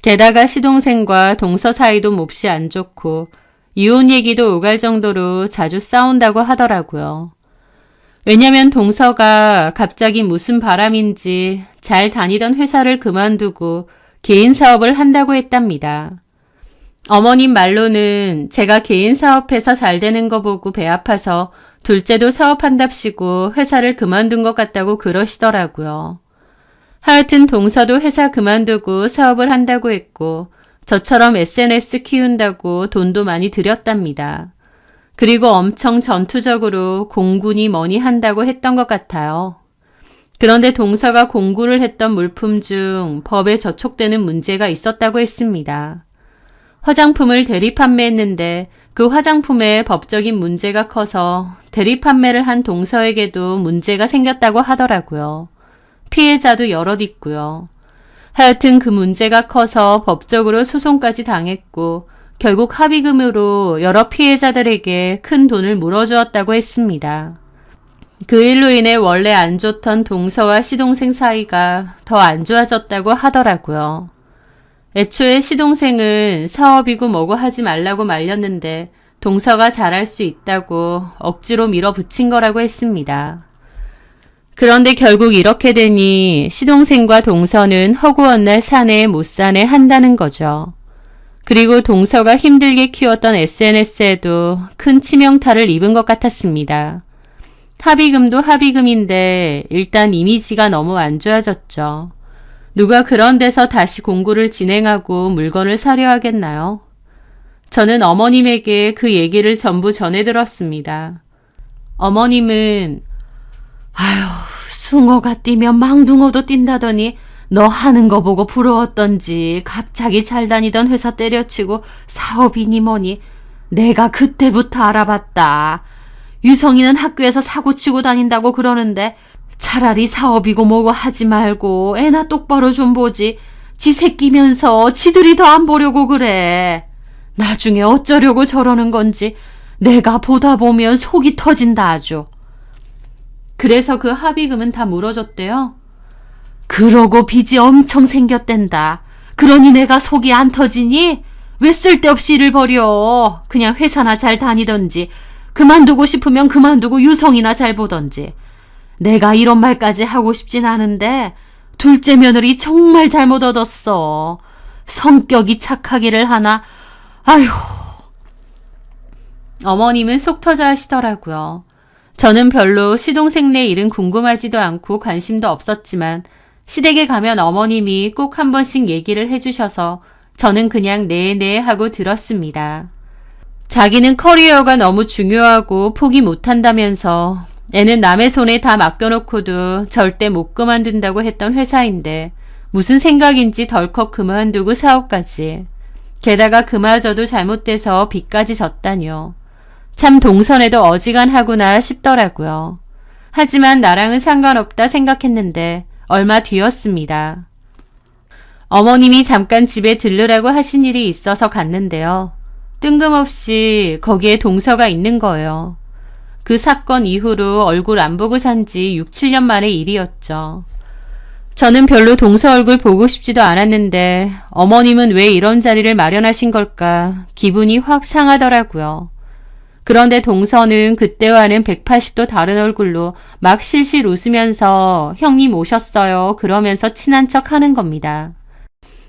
게다가 시동생과 동서 사이도 몹시 안 좋고 이혼 얘기도 오갈 정도로 자주 싸운다고 하더라고요. 왜냐면 동서가 갑자기 무슨 바람인지 잘 다니던 회사를 그만두고 개인 사업을 한다고 했답니다. 어머님 말로는 제가 개인 사업해서 잘 되는 거 보고 배 아파서 둘째도 사업한답시고 회사를 그만둔 것 같다고 그러시더라고요. 하여튼 동서도 회사 그만두고 사업을 한다고 했고 저처럼 SNS 키운다고 돈도 많이 들였답니다. 그리고 엄청 전투적으로 공군이 뭐니 한다고 했던 것 같아요. 그런데 동서가 공구를 했던 물품 중 법에 저촉되는 문제가 있었다고 했습니다. 화장품을 대리 판매했는데 그 화장품에 법적인 문제가 커서 대리 판매를 한 동서에게도 문제가 생겼다고 하더라고요. 피해자도 여럿 있고요. 하여튼 그 문제가 커서 법적으로 소송까지 당했고 결국 합의금으로 여러 피해자들에게 큰 돈을 물어주었다고 했습니다. 그 일로 인해 원래 안 좋던 동서와 시동생 사이가 더 안 좋아졌다고 하더라고요. 애초에 시동생은 사업이고 뭐고 하지 말라고 말렸는데 동서가 잘할 수 있다고 억지로 밀어붙인 거라고 했습니다. 그런데 결국 이렇게 되니 시동생과 동서는 허구한 날 사내 못 사내 한다는 거죠. 그리고 동서가 힘들게 키웠던 SNS에도 큰 치명타를 입은 것 같았습니다. 합의금도 합의금인데 일단 이미지가 너무 안 좋아졌죠. 누가 그런 데서 다시 공구를 진행하고 물건을 사려 하겠나요? 저는 어머님에게 그 얘기를 전부 전해 들었습니다. 어머님은 아휴 숭어가 뛰면 망둥어도 뛴다더니 너 하는 거 보고 부러웠던지 갑자기 잘 다니던 회사 때려치고 사업이니 뭐니 내가 그때부터 알아봤다. 유성이는 학교에서 사고치고 다닌다고 그러는데 차라리 사업이고 뭐고 하지 말고 애나 똑바로 좀 보지. 지 새끼면서 지들이 더 안 보려고 그래. 나중에 어쩌려고 저러는 건지 내가 보다 보면 속이 터진다 아주. 그래서 그 합의금은 다 물어줬대요. 그러고 빚이 엄청 생겼댄다. 그러니 내가 속이 안 터지니? 왜 쓸데없이 일을 벌여. 그냥 회사나 잘 다니던지 그만두고 싶으면 그만두고 유성이나 잘 보던지. 내가 이런 말까지 하고 싶진 않은데 둘째 며느리 정말 잘못 얻었어. 성격이 착하기를 하나. 아휴. 어머님은 속 터져 하시더라고요. 저는 별로 시동생네 일은 궁금하지도 않고 관심도 없었지만 시댁에 가면 어머님이 꼭 한 번씩 얘기를 해주셔서 저는 그냥 네네 하고 들었습니다. 자기는 커리어가 너무 중요하고 포기 못한다면서 애는 남의 손에 다 맡겨놓고도 절대 못 그만둔다고 했던 회사인데 무슨 생각인지 덜컥 그만두고 사업까지. 게다가 그마저도 잘못돼서 빚까지 졌다뇨. 참 동선에도 어지간하구나 싶더라고요. 하지만 나랑은 상관없다 생각했는데 얼마 뒤였습니다. 어머님이 잠깐 집에 들르라고 하신 일이 있어서 갔는데요. 뜬금없이 거기에 동서가 있는 거예요. 그 사건 이후로 얼굴 안 보고 산 지 6, 7년 만의 일이었죠. 저는 별로 동서 얼굴 보고 싶지도 않았는데 어머님은 왜 이런 자리를 마련하신 걸까 기분이 확 상하더라고요. 그런데 동서는 그때와는 180도 다른 얼굴로 막 실실 웃으면서 형님 오셨어요 그러면서 친한 척 하는 겁니다.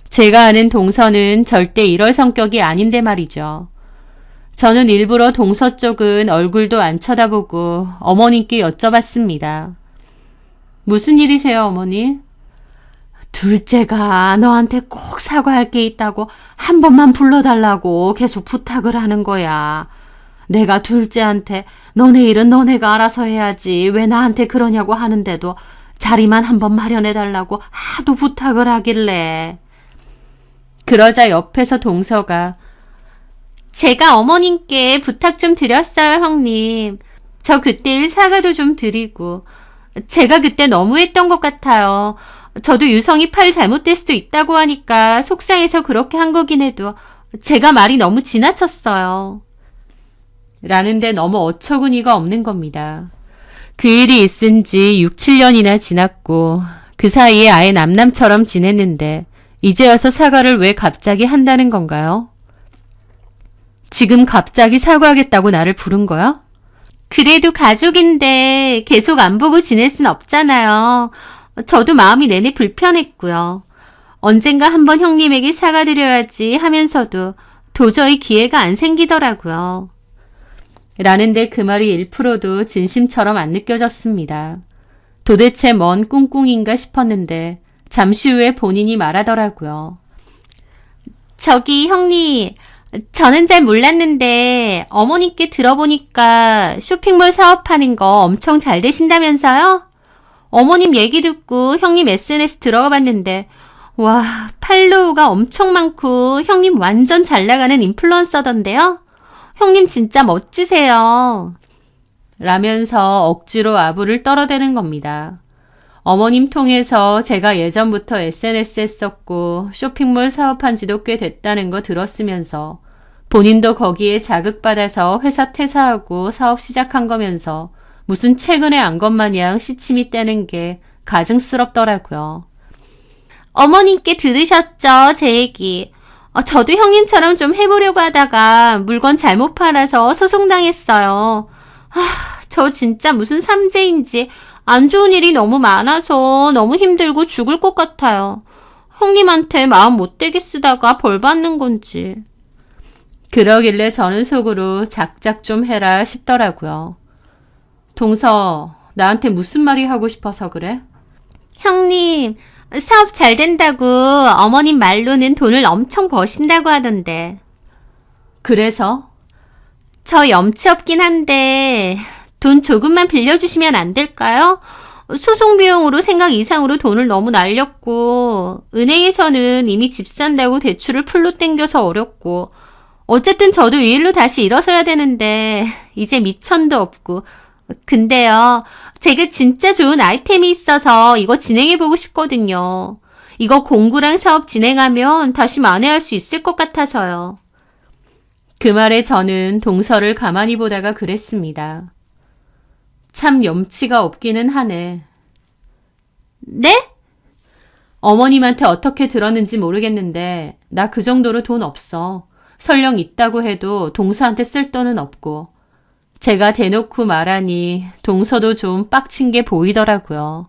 제가 아는 동서는 절대 이럴 성격이 아닌데 말이죠. 저는 일부러 동서 쪽은 얼굴도 안 쳐다보고 어머님께 여쭤봤습니다. 무슨 일이세요, 어머니? 둘째가 너한테 꼭 사과할 게 있다고 한 번만 불러달라고 계속 부탁을 하는 거야. 내가 둘째한테 너네 일은 너네가 알아서 해야지 왜 나한테 그러냐고 하는데도 자리만 한번 마련해달라고 하도 부탁을 하길래. 그러자 옆에서 동서가 제가 어머님께 부탁 좀 드렸어요, 형님. 저 그때 일 사과도 좀 드리고 제가 그때 너무했던 것 같아요. 저도 유성이 팔 잘못될 수도 있다고 하니까 속상해서 그렇게 한 거긴 해도 제가 말이 너무 지나쳤어요. 라는데 너무 어처구니가 없는 겁니다. 그 일이 있은 지 6, 7년이나 지났고 그 사이에 아예 남남처럼 지냈는데 이제 와서 사과를 왜 갑자기 한다는 건가요? 지금 갑자기 사과하겠다고 나를 부른 거야? 그래도 가족인데 계속 안 보고 지낼 순 없잖아요. 저도 마음이 내내 불편했고요. 언젠가 한번 형님에게 사과드려야지 하면서도 도저히 기회가 안 생기더라고요. 라는데 그 말이 1%도 진심처럼 안 느껴졌습니다. 도대체 뭔 꿍꿍인가 싶었는데 잠시 후에 본인이 말하더라고요. 저기 형님, 저는 잘 몰랐는데 어머니께 들어보니까 쇼핑몰 사업하는 거 엄청 잘 되신다면서요? 어머님 얘기 듣고 형님 SNS 들어가 봤는데 와, 팔로우가 엄청 많고 형님 완전 잘 나가는 인플루언서던데요? 형님 진짜 멋지세요. 라면서 억지로 아부를 떨어대는 겁니다. 어머님 통해서 제가 예전부터 SNS 했었고 쇼핑몰 사업한 지도 꽤 됐다는 거 들었으면서 본인도 거기에 자극받아서 회사 퇴사하고 사업 시작한 거면서 무슨 최근에 안 것 마냥 시침이 떼는 게 가증스럽더라고요. 어머님께 들으셨죠? 제 얘기. 저도 형님처럼 좀 해보려고 하다가 물건 잘못 팔아서 소송당했어요. 저 진짜 무슨 삼재인지 안 좋은 일이 너무 많아서 너무 힘들고 죽을 것 같아요. 형님한테 마음 못되게 쓰다가 벌 받는 건지. 그러길래 저는 속으로 작작 좀 해라 싶더라고요. 동서, 나한테 무슨 말이 하고 싶어서 그래? 형님, 사업 잘 된다고 어머님 말로는 돈을 엄청 버신다고 하던데. 그래서? 저 염치 없긴 한데 돈 조금만 빌려주시면 안 될까요? 소송 비용으로 생각 이상으로 돈을 너무 날렸고 은행에서는 이미 집 산다고 대출을 풀로 땡겨서 어렵고 어쨌든 저도 이 일로 다시 일어서야 되는데 이제 미천도 없고 근데요, 제가 진짜 좋은 아이템이 있어서 이거 진행해보고 싶거든요. 이거 공구랑 사업 진행하면 다시 만회할 수 있을 것 같아서요. 그 말에 저는 동서를 가만히 보다가 그랬습니다. 참 염치가 없기는 하네. 네? 어머님한테 어떻게 들었는지 모르겠는데 나 그 정도로 돈 없어. 설령 있다고 해도 동서한테 쓸 돈은 없고 제가 대놓고 말하니 동서도 좀 빡친 게 보이더라고요.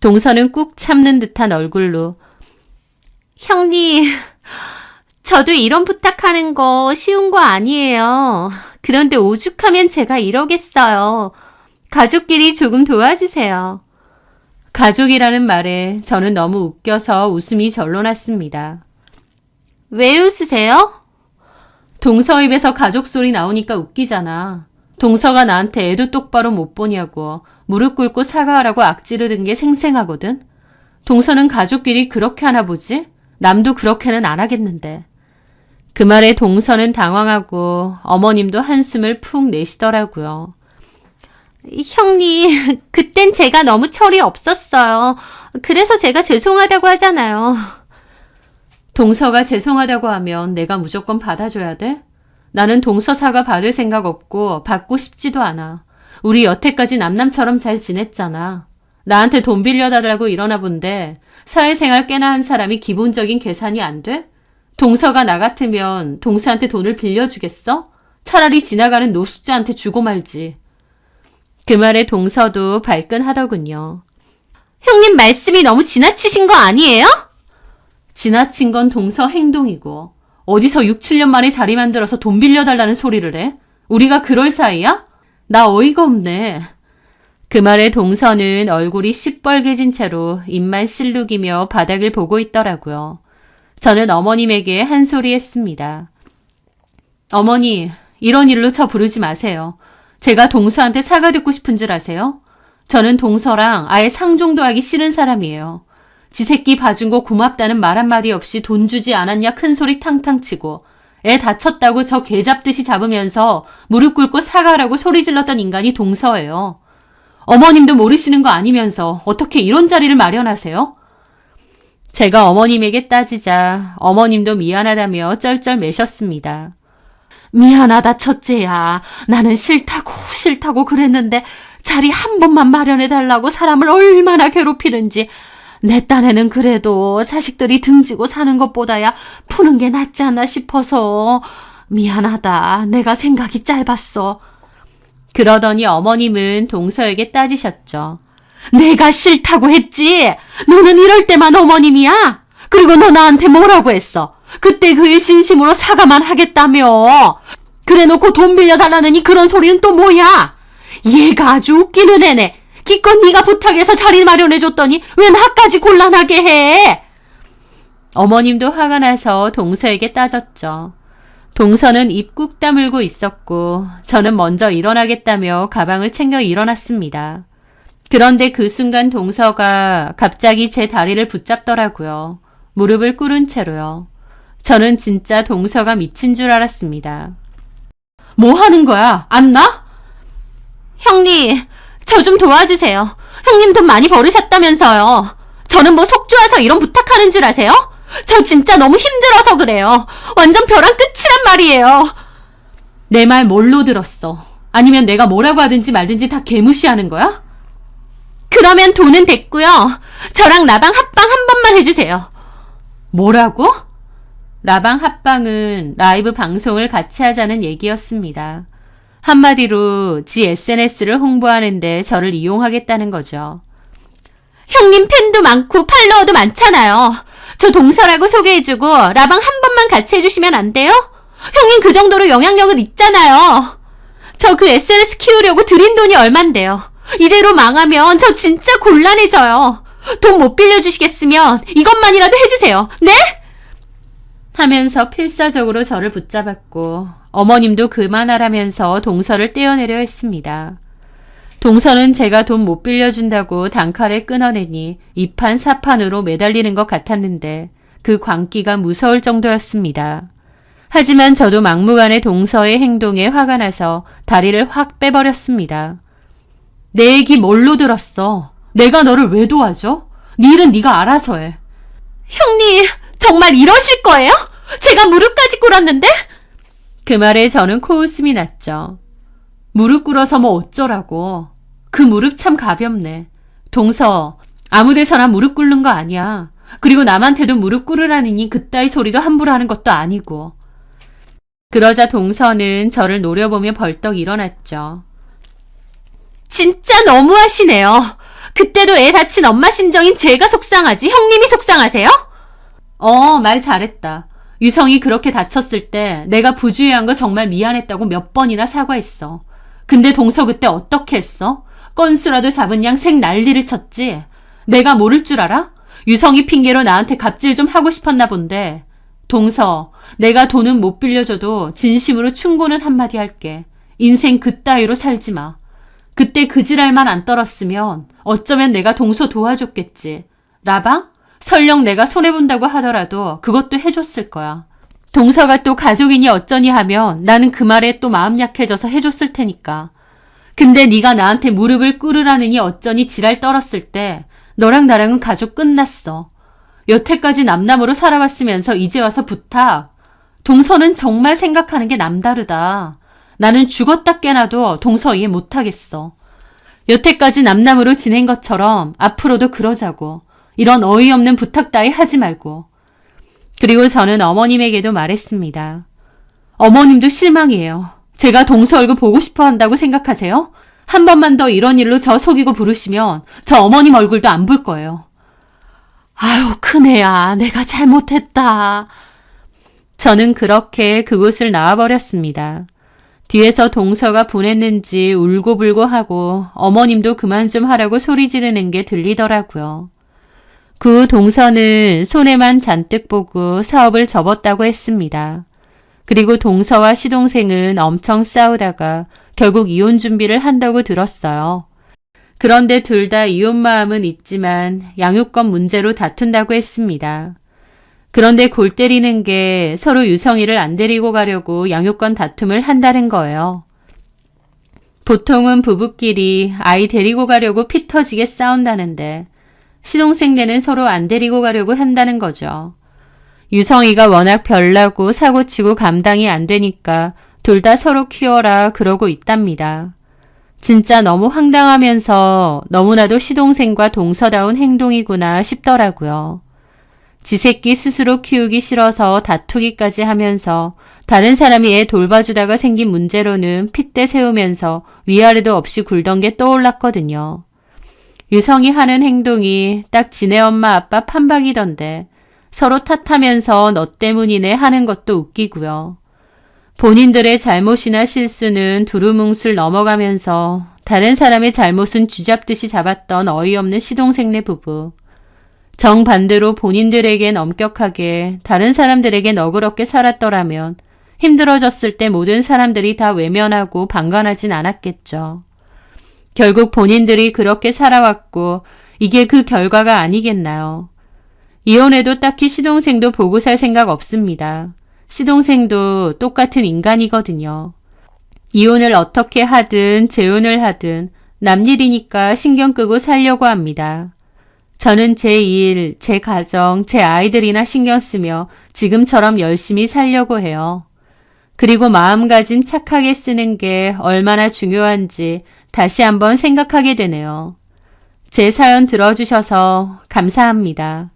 동서는 꾹 참는 듯한 얼굴로 형님, 저도 이런 부탁하는 거 쉬운 거 아니에요. 그런데 오죽하면 제가 이러겠어요. 가족끼리 조금 도와주세요. 가족이라는 말에 저는 너무 웃겨서 웃음이 절로 났습니다. 왜 웃으세요? 동서 입에서 가족 소리 나오니까 웃기잖아. 동서가 나한테 애도 똑바로 못 보냐고 무릎 꿇고 사과하라고 악지르는 게 생생하거든. 동서는 가족끼리 그렇게 하나 보지? 남도 그렇게는 안 하겠는데. 그 말에 동서는 당황하고 어머님도 한숨을 푹 내쉬더라고요. 형님, 그땐 제가 너무 철이 없었어요. 그래서 제가 죄송하다고 하잖아요. 동서가 죄송하다고 하면 내가 무조건 받아줘야 돼? 나는 동서 사과 받을 생각 없고 받고 싶지도 않아. 우리 여태까지 남남처럼 잘 지냈잖아. 나한테 돈 빌려달라고 이러나 본데 사회생활 꽤나 한 사람이 기본적인 계산이 안 돼? 동서가 나 같으면 동서한테 돈을 빌려주겠어? 차라리 지나가는 노숙자한테 주고 말지. 그 말에 동서도 발끈하더군요. 형님 말씀이 너무 지나치신 거 아니에요? 지나친 건 동서 행동이고 어디서 6, 7년 만에 자리 만들어서 돈 빌려달라는 소리를 해? 우리가 그럴 사이야? 나 어이가 없네. 그 말에 동서는 얼굴이 시뻘개진 채로 입만 실룩이며 바닥을 보고 있더라고요. 저는 어머님에게 한 소리 했습니다. 어머니, 이런 일로 저 부르지 마세요. 제가 동서한테 사과 듣고 싶은 줄 아세요? 저는 동서랑 아예 상종도 하기 싫은 사람이에요. 지 새끼 봐준 거 고맙다는 말 한마디 없이 돈 주지 않았냐 큰 소리 탕탕 치고 애 다쳤다고 저 개 잡듯이 잡으면서 무릎 꿇고 사과하라고 소리 질렀던 인간이 동서예요. 어머님도 모르시는 거 아니면서 어떻게 이런 자리를 마련하세요? 제가 어머님에게 따지자 어머님도 미안하다며 쩔쩔 매셨습니다. 미안하다 첫째야. 나는 싫다고 그랬는데 자리 한 번만 마련해달라고 사람을 얼마나 괴롭히는지. 내 딴에는 그래도 자식들이 등지고 사는 것보다야 푸는 게 낫지 않나 싶어서 미안하다. 내가 생각이 짧았어. 그러더니 어머님은 동서에게 따지셨죠. 내가 싫다고 했지. 너는 이럴 때만 어머님이야. 그리고 너 나한테 뭐라고 했어. 그때 그 일 진심으로 사과만 하겠다며. 그래놓고 돈 빌려달라느니 그런 소리는 또 뭐야. 얘가 아주 웃기는 애네. 기껏 네가 부탁해서 자리 마련해줬더니 왜 나까지 곤란하게 해. 어머님도 화가 나서 동서에게 따졌죠. 동서는 입 꾹 다물고 있었고 저는 먼저 일어나겠다며 가방을 챙겨 일어났습니다. 그런데 그 순간 동서가 갑자기 제 다리를 붙잡더라고요. 무릎을 꿇은 채로요. 저는 진짜 동서가 미친 줄 알았습니다. 뭐 하는 거야? 안 나? 형님, 저 좀 도와주세요. 형님 돈 많이 벌으셨다면서요. 저는 뭐 속 좋아서 이런 부탁하는 줄 아세요? 저 진짜 너무 힘들어서 그래요. 완전 벼랑 끝이란 말이에요. 내 말 뭘로 들었어? 아니면 내가 뭐라고 하든지 말든지 다 개무시하는 거야? 그러면 돈은 됐고요. 저랑 라방 합방 한 번만 해주세요. 뭐라고? 라방 합방은 라이브 방송을 같이 하자는 얘기였습니다. 한마디로 지 SNS를 홍보하는데 저를 이용하겠다는 거죠. 형님 팬도 많고 팔로워도 많잖아요. 저 동서라고 소개해주고 라방 한 번만 같이 해주시면 안 돼요? 형님 그 정도로 영향력은 있잖아요. 저 그 SNS 키우려고 들인 돈이 얼만데요. 이대로 망하면 저 진짜 곤란해져요. 돈 못 빌려주시겠으면 이것만이라도 해주세요. 네? 하면서 필사적으로 저를 붙잡았고 어머님도 그만하라면서 동서를 떼어내려 했습니다. 동서는 제가 돈 못 빌려준다고 단칼에 끊어내니 이판 사판으로 매달리는 것 같았는데 그 광기가 무서울 정도였습니다. 하지만 저도 막무가내 동서의 행동에 화가 나서 다리를 확 빼버렸습니다. 내 얘기 뭘로 들었어? 내가 너를 왜 도와줘? 네 일은 네가 알아서 해. 형님, 정말 이러실 거예요? 제가 무릎까지 꿇었는데? 그 말에 저는 코웃음이 났죠. 무릎 꿇어서 뭐 어쩌라고. 그 무릎 참 가볍네. 동서, 아무 데서나 무릎 꿇는 거 아니야. 그리고 남한테도 무릎 꿇으라니 그따위 소리도 함부로 하는 것도 아니고. 그러자 동서는 저를 노려보며 벌떡 일어났죠. 진짜 너무하시네요. 그때도 애 다친 엄마 심정인 제가 속상하지 형님이 속상하세요? 말 잘했다. 유성이 그렇게 다쳤을 때 내가 부주의한 거 정말 미안했다고 몇 번이나 사과했어. 근데 동서 그때 어떻게 했어? 건수라도 잡은 양 생 난리를 쳤지. 내가 모를 줄 알아? 유성이 핑계로 나한테 갑질 좀 하고 싶었나 본데. 동서, 내가 돈은 못 빌려줘도 진심으로 충고는 한마디 할게. 인생 그따위로 살지 마. 그때 그 지랄만 안 떨었으면 어쩌면 내가 동서 도와줬겠지. 라방? 설령 내가 손해본다고 하더라도 그것도 해줬을 거야. 동서가 또 가족이니 어쩌니 하면 나는 그 말에 또 마음 약해져서 해줬을 테니까. 근데 네가 나한테 무릎을 꿇으라느니 어쩌니 지랄 떨었을 때 너랑 나랑은 가족 끝났어. 여태까지 남남으로 살아왔으면서 이제 와서 부탁. 동서는 정말 생각하는 게 남다르다. 나는 죽었다 깨나도 동서 이해 못하겠어. 여태까지 남남으로 지낸 것처럼 앞으로도 그러자고. 이런 어이없는 부탁 따위 하지 말고. 그리고 저는 어머님에게도 말했습니다. 어머님도 실망이에요. 제가 동서 얼굴 보고 싶어 한다고 생각하세요? 한 번만 더 이런 일로 저 속이고 부르시면 저 어머님 얼굴도 안 볼 거예요. 아유, 큰애야, 내가 잘못했다. 저는 그렇게 그곳을 나와버렸습니다. 뒤에서 동서가 분했는지 울고불고 하고 어머님도 그만 좀 하라고 소리 지르는 게 들리더라고요. 그 후 동서는 손해만 잔뜩 보고 사업을 접었다고 했습니다. 그리고 동서와 시동생은 엄청 싸우다가 결국 이혼 준비를 한다고 들었어요. 그런데 둘 다 이혼 마음은 있지만 양육권 문제로 다툰다고 했습니다. 그런데 골 때리는 게 서로 유성이를 안 데리고 가려고 양육권 다툼을 한다는 거예요. 보통은 부부끼리 아이 데리고 가려고 피 터지게 싸운다는데 시동생네는 서로 안 데리고 가려고 한다는 거죠. 유성이가 워낙 별나고 사고치고 감당이 안 되니까 둘 다 서로 키워라 그러고 있답니다. 진짜 너무 황당하면서 너무나도 시동생과 동서다운 행동이구나 싶더라고요. 지 새끼 스스로 키우기 싫어서 다투기까지 하면서 다른 사람이 애 돌봐주다가 생긴 문제로는 핏대 세우면서 위아래도 없이 굴던 게 떠올랐거든요. 유성이 하는 행동이 딱 지네 엄마 아빠 판박이던데 서로 탓하면서 너 때문이네 하는 것도 웃기고요. 본인들의 잘못이나 실수는 두루뭉술 넘어가면서 다른 사람의 잘못은 쥐잡듯이 잡았던 어이없는 시동생네 부부. 정반대로 본인들에겐 엄격하게 다른 사람들에겐 너그럽게 살았더라면 힘들어졌을 때 모든 사람들이 다 외면하고 방관하진 않았겠죠. 결국 본인들이 그렇게 살아왔고 이게 그 결과가 아니겠나요? 이혼해도 딱히 시동생도 보고 살 생각 없습니다. 시동생도 똑같은 인간이거든요. 이혼을 어떻게 하든 재혼을 하든 남일이니까 신경 끄고 살려고 합니다. 저는 제 일, 제 가정, 제 아이들이나 신경 쓰며 지금처럼 열심히 살려고 해요. 그리고 마음가짐 착하게 쓰는 게 얼마나 중요한지 다시 한번 생각하게 되네요. 제 사연 들어주셔서 감사합니다.